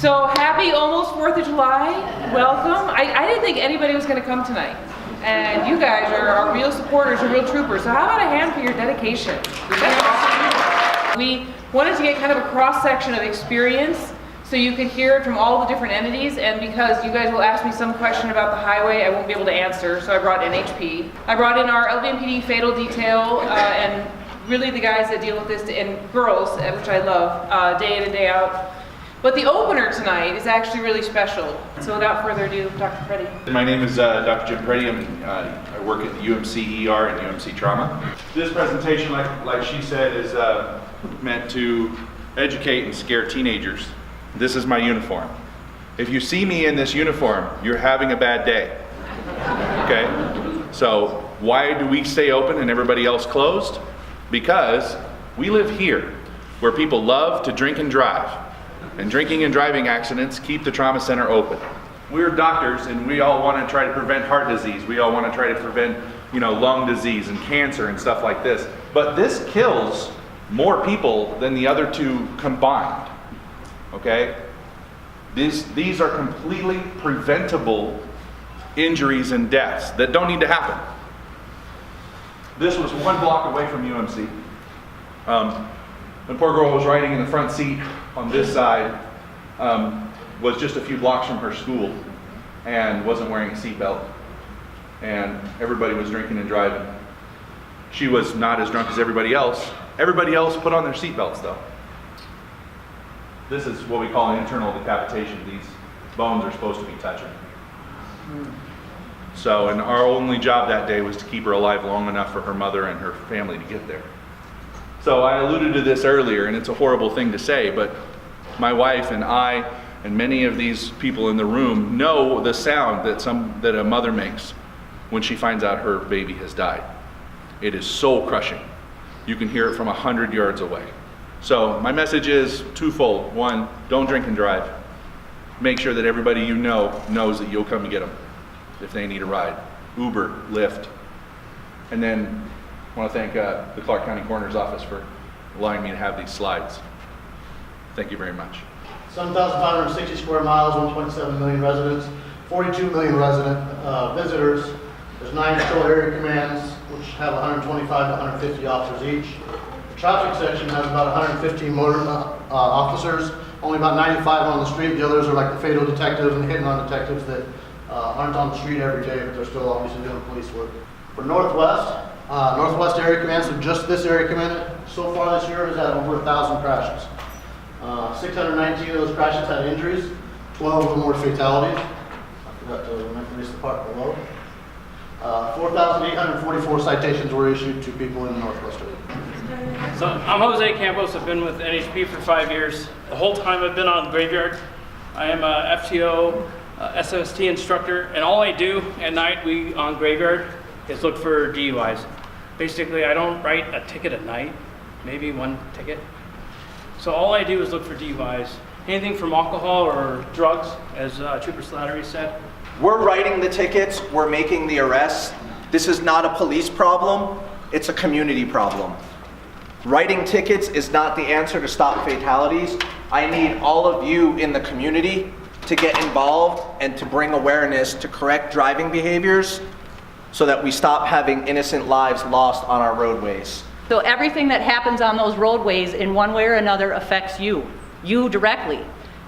So happy almost 4th of July. Welcome. I didn't think anybody was going to come tonight. And you guys are real supporters and real troopers. So how about a hand for your dedication? We wanted to get kind of a cross-section of experience so you could hear it from all the different entities, and because you guys will ask me some question about the highway I won't be able to answer, so I brought NHP. I brought in our LVMPD fatal detail and really the guys that deal with this, and girls, which I love, day in and day out. But the opener tonight is actually really special. So without further ado, Dr. Preddy. My name is Dr. Jim Preddy. I work at the UMC ER and UMC Trauma. This presentation, like she said, is meant to educate and scare teenagers. This is my uniform. If you see me in this uniform, you're having a bad day. Okay? So why do we stay open and everybody else closed? Because we live here, where people love to drink and drive. And drinking and driving accidents keep the trauma center open. We're doctors and we all want to try to prevent heart disease. We all want to try to prevent, lung disease and cancer and stuff like this. But this kills more people than the other two combined. Okay? These are completely preventable injuries and deaths that don't need to happen. This was 1 block away from UMC. The poor girl was riding in the front seat on this side, was just a few blocks from her school and wasn't wearing a seatbelt. And everybody was drinking and driving. She was not as drunk as everybody else. Everybody else put on their seatbelts though. This is what we call an internal decapitation. These bones are supposed to be touching. So, and our only job that day was to keep her alive long enough for her mother and her family to get there. So I alluded to this earlier, and it's a horrible thing to say, but my wife and I and many of these people in the room know the sound that a mother makes when she finds out her baby has died. It is soul crushing. You can hear it from 100 yards away. So my message is twofold. 1, don't drink and drive. Make sure that everybody you know knows that you'll come and get them if they need a ride. Uber, Lyft. And then I want to thank the Clark County Coroner's Office for allowing me to have these slides. Thank you very much. 7,560 square miles, 1.7 million residents, 42 million resident visitors. There's 9 patrol area commands, which have 125 to 150 officers each. The traffic section has about 115 motor officers, only about 95 on the street. The others are like the fatal detectives and hit-and-run detectives that aren't on the street every day, but they're still obviously doing police work. For Northwest area command, so just this area command, so far this year has had over 1,000 crashes. 619 of those crashes had injuries, 12 of them were fatalities. I forgot to mention the part below. 4,844 citations were issued to people in the Northwest area. So I'm Jose Campos. I've been with NHP for 5 years. The whole time I've been on Graveyard. I am a FTO, SST instructor, and all I do at night on Graveyard is look for DUIs. Basically, I don't write a ticket at night, maybe 1 ticket. So all I do is look for DUIs. Anything from alcohol or drugs, as Trooper Slattery said. We're writing the tickets, we're making the arrests. This is not a police problem, it's a community problem. Writing tickets is not the answer to stop fatalities. I need all of you in the community to get involved and to bring awareness to correct driving behaviors so that we stop having innocent lives lost on our roadways. So everything that happens on those roadways in one way or another affects you directly.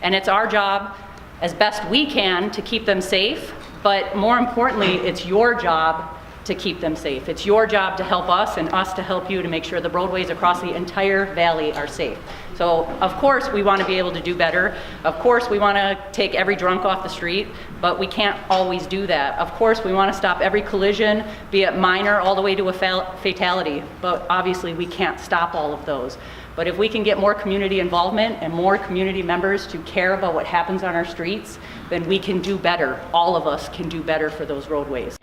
And it's our job as best we can to keep them safe, but more importantly, it's your job to keep them safe. It's your job to help us and us to help you to make sure the roadways across the entire valley are safe. So of course we want to be able to do better. Of course we want to take every drunk off the street, but we can't always do that. Of course we want to stop every collision, be it minor all the way to a fatality, but obviously we can't stop all of those. But if we can get more community involvement and more community members to care about what happens on our streets, then we can do better. All of us can do better for those roadways.